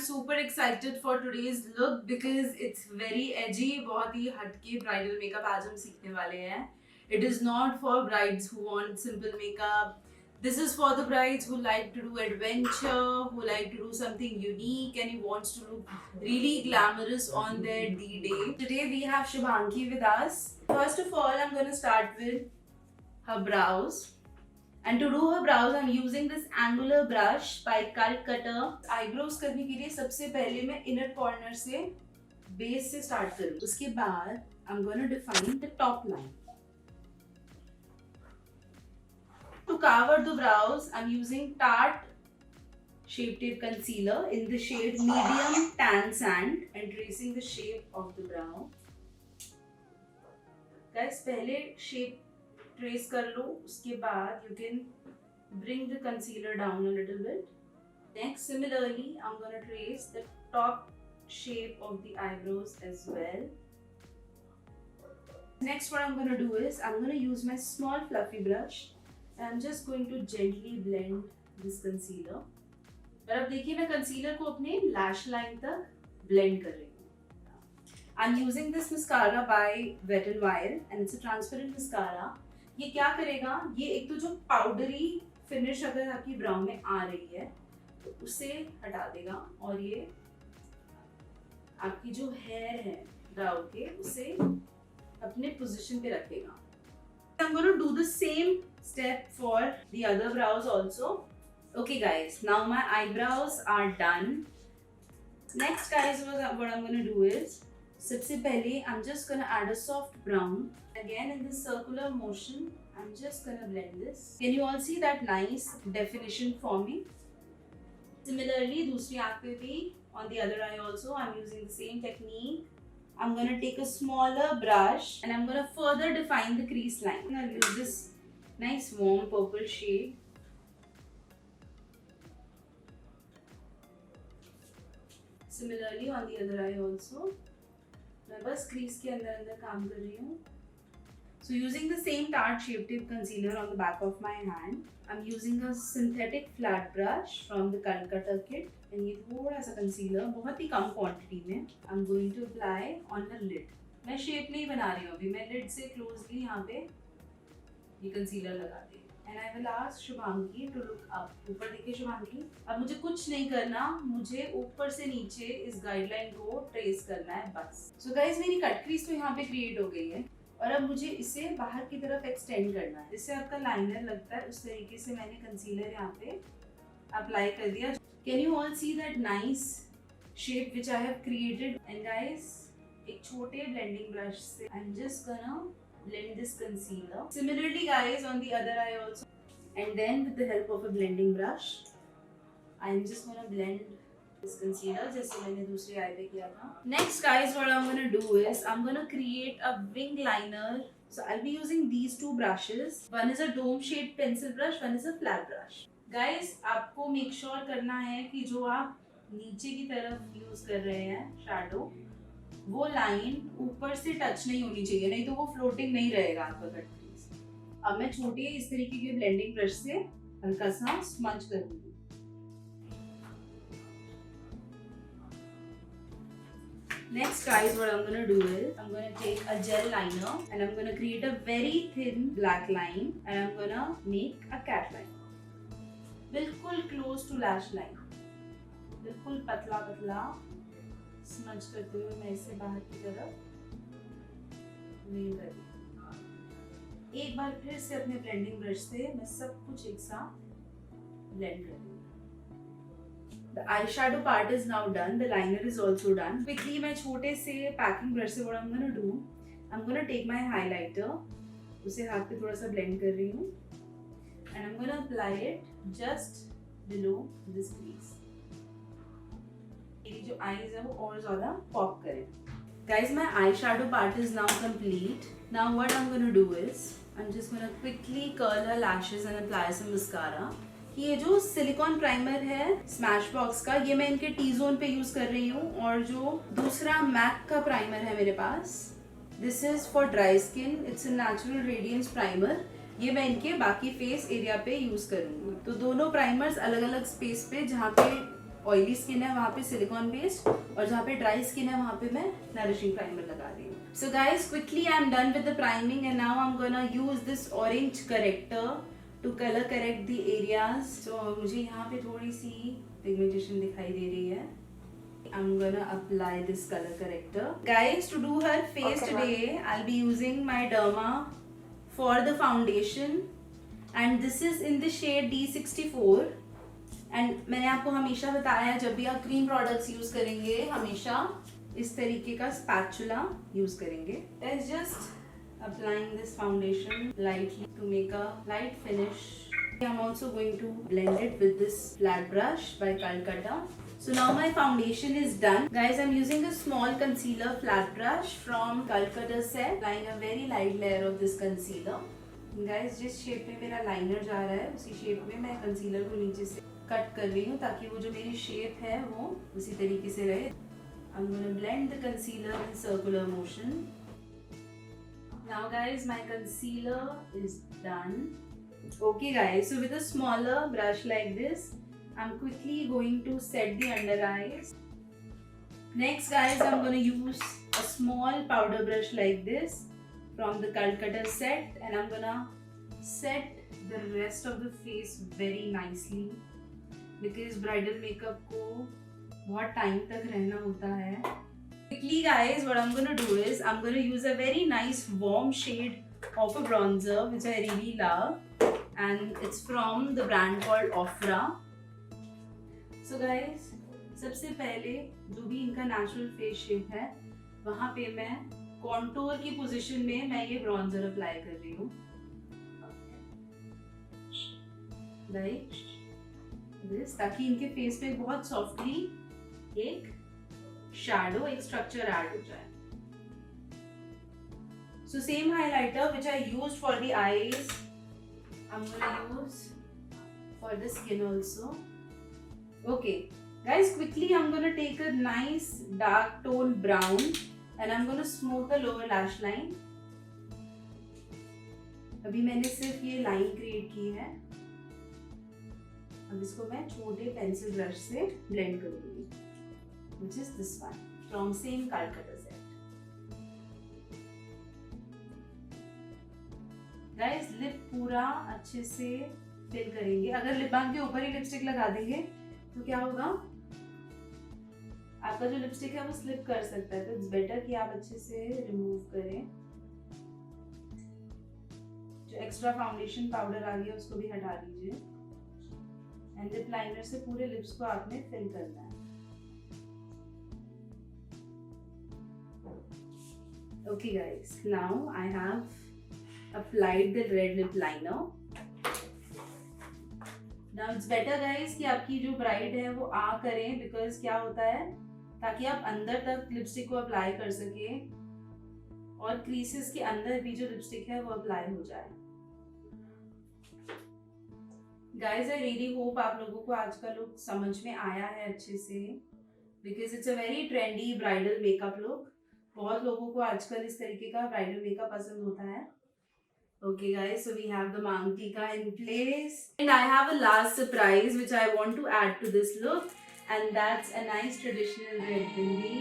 super excited for today's look because it's very edgy. बहुत ही हटके bridal makeup आज हम सीखने वाले हैं. It is not for brides who want simple makeup. This is for the brides who like to do adventure, who like to do something unique, and who wants to look really glamorous on their D-Day. Today we have Shubhangi with us. First of all, I'm going to start with her brows. And to do her brows, I'm using this angular brush by Cult Cutter. Eyebrows करने के लिए सबसे पहले मैं inner corner से base से start करूँ. उसके बाद I'm gonna define the top line. To cover the brows, I'm using Tarte Shape Tape Concealer in the shade Medium Tan Sand and tracing the shape of the brow. Guys, पहले shape trace कर लो, उसके बाद you can bring the concealer down a little bit. Next, similarly, I'm gonna trace the top shape of the eyebrows as well. Next, what I'm gonna do is I'm gonna use my small fluffy brush and I'm just going to gently blend this concealer. और अब देखिए मैं concealer को अपने lash line तक blend कर रही हूँ. I'm using this mascara by Wet n Wild and it's a transparent mascara. ये क्या करेगा, ये एक तो जो पाउडरी फिनिश अगर आपकी ब्राउ में आ रही है तो उसे हटा देगा और ये आपकी जो हेयर है ब्राउ के उसे अपने पोजीशन पे रखेगा. I'm going to do the same step for the other brows also. Okay guys, now my eyebrows are done. Next guys, what I'm going to do is सबसे पहले I'm just gonna add a soft brown. Again in this circular motion, I'm just gonna blend this. Can you all see that nice definition forming? Similarly, दूसरी आँख पे भी on the other eye also, I'm using the same technique. I'm gonna take a smaller brush and I'm gonna further define the crease line. I'll use this nice warm purple shade. Similarly on the other eye also. मैं बस crease के अंदर काम कर रही हूँ. So using the same Tarte Shape Tape Concealer on the back of my hand, I'm using a synthetic flat brush from the Cult Cutter kit. And ये थोड़ा सा concealer बहुत ही कम quantity में I'm going to apply on the lid. मैं shape नहीं बना रही हूँ अभी, मैं lid से closely यहाँ पे ये concealer लगा दी. And I will ask Shubhangi to look up. ऊपर देखिए शुभांगी, अब मुझे कुछ नहीं करना, मुझे ऊपर से नीचे इस गाइडलाइन को ट्रेस करना है बस. So guys, मेरी कट क्रीज तो यहाँ पे क्रिएट हो गई है और अब मुझे इसे बाहर की तरफ एक्सटेंड करना है. जिससे आपका लाइनर लगता है उस तरीके से मैंने कंसीलर यहाँ पे अप्लाई कर दिया. Can you all see that nice shape which I have created? And guys, एक छोटे blending brush से I'm just gonna blend this concealer. Similarly guys, on the other eye also. And then with the help of a blending brush, I'm just gonna blend this concealer जैसे मैंने दूसरी eye पे किया था. Next guys, what I'm gonna do is I'm gonna create a wing liner. So I'll be using these two brushes. One is a dome shaped pencil brush, one is a flat brush. Guys, आपको make sure करना है कि जो आप नीचे की तरफ use कर रहे हैं shadow, वो लाइन ऊपर से टच नहीं होनी चाहिए, नहीं तो वो फ्लोटिंग नहीं रहेगा आपका कट क्रीज. अब मैं छोटे इस तरीके के ब्लेंडिंग ब्रश से हल्का सा स्मज करूंगी. Next guys, what I'm gonna do is I'm gonna take a gel liner and I'm gonna create a very thin black line and I'm gonna make a cat line. बिल्कुल close to lash line, बिल्कुल पतला पतला smudge करते हुए मैं इसे बाहर की तरफ वेव कर रही हूँ. एक बार फिर से अपने ब्लेंडिंग ब्रश से मैं सब कुछ एक साथ ब्लेंड कर रही हूँ. The eyeshadow part is now done. The liner is also done. Quickly मैं छोटे से पैकिंग ब्रश से what I'm gonna do, I'm gonna take my highlighter, उसे हाथ पे थोड़ा सा ब्लेंड कर रही हूँ and I'm gonna apply it just below this crease. मेरी जो आईज है वो और ज़्यादा पॉप करें. Guys, my eyeshadow part is now complete. Now what I'm gonna do is I'm just gonna quickly curl her lashes and apply some mascara. ये जो silicon primer है Smashbox का, ये मैं इनके टी जोन पे यूज कर रही हूँ. और जो दूसरा मैक का प्राइमर है मेरे पास, this is for dry skin, it's a natural radiance primer. ये मैं इनके बाकी फेस एरिया पे यूज करूँगी. तो दोनों प्राइमर्स अलग अलग स्पेस पे जहाँ पे ऑयली स्किन है वहाँ पे सिलिकॉन बेस्ड, और जहाँ पे ड्राई स्किन है वहाँ पे मैं नरिशिंग प्राइमर लगा रही हूँ. So guys quickly I am done with the priming and now I am gonna use this orange corrector to colour correct the areas. So मुझे यहाँ पे थोड़ी सी पिगमेंटेशन दिखाई दे रही है. I'm gonna apply this color corrector. Guys, to do her face today, I'll be using my Derma for the foundation, and this is in the shade D64. And मैंने आपको हमेशा बताया है जब भी आप क्रीम प्रोडक्ट्स यूज करेंगे हमेशा इस तरीके का स्पैचुला यूज करेंगे. Let's just applying this foundation lightly to make a light finish. I'm also going to blend it with this flat brush by Calcutta. So now my foundation is done. Guys, I'm using a small concealer flat brush from Calcutta set. Applying a very light layer of this concealer. Guys, जिस shape में मेरा liner जा रहा है उसी shape में मैं concealer को नीचे से कट कर रही हूँ ताकि वो जो मेरी शेप है वो उसी तरीके से रहे. I'm gonna blend the concealer in circular motion. Now guys, my concealer is done. Okay guys, so with a smaller brush like this, I'm quickly going to set the under eyes. Next guys, I'm going to use a small powder brush like this from the Calcutta set, and I'm going to set the rest of the face very nicely because bridal makeup को बहुत time तक रहना होता है. Quickly guys, what I'm going to do is I'm going to use a very nice warm shade of a bronzer which I really love, and it's from the brand called Ofra. So guys, सबसे पहले जो भी इनका natural face shape है वहाँ पे मैं contour की पोजीशन में मैं ये ब्रॉन्जर अप्लाई कर रही हूँ. लाइक दिस, ताकि इनके फेस पे बहुत सॉफ्टली एक शैडो, एक स्ट्रक्चर ऐड हो जाए. So same highlighter which I used for the eyes, I'm gonna use for the skin also. Okay guys, quickly I'm gonna take a nice dark tone brown and I'm gonna smooth the lower lash line. अभी मैंने सिर्फ ये line create की है. अब इसको मैं छोटे पेंसिल ब्रश से ब्लेंड करूंगी, which is this one from same Calcutta set. Guys, lip पूरा अच्छे से फिल करेंगे. अगर लिप बाम के ऊपर ही लिपस्टिक लगा देंगे तो क्या होगा, आपका जो लिपस्टिक है वो स्लिप कर सकता है. तो इट्स बेटर कि आप अच्छे से रिमूव करें. जो एक्स्ट्रा फाउंडेशन पाउडर आ गया उसको भी हटा दीजिए, एंड लिप लाइनर से पूरे लिप्स को आपने फिल करना है. Okay guys, now I have applied the red lip liner. Now it's better guys कि आपकी जो ब्राइड है वो आ करें, बिकॉज क्या होता है, ताकि आप अंदर तक लिपस्टिक को अप्लाई कर सके और क्रीसेस के अंदर भी जो लिपस्टिक है वो अप्लाई हो जाए. गाइज आई रियली होप आप लोगों को आज का लुक समझ में आया है अच्छे से, because it's a very trendy bridal makeup look. बहुत लोगों को आजकल इस तरीके का ब्राइडल मेकअप पसंद होता है. Okay guys, so we have the Mang Tika in place, and I have a last surprise which I want to add to this look, and that's a nice traditional red bindi.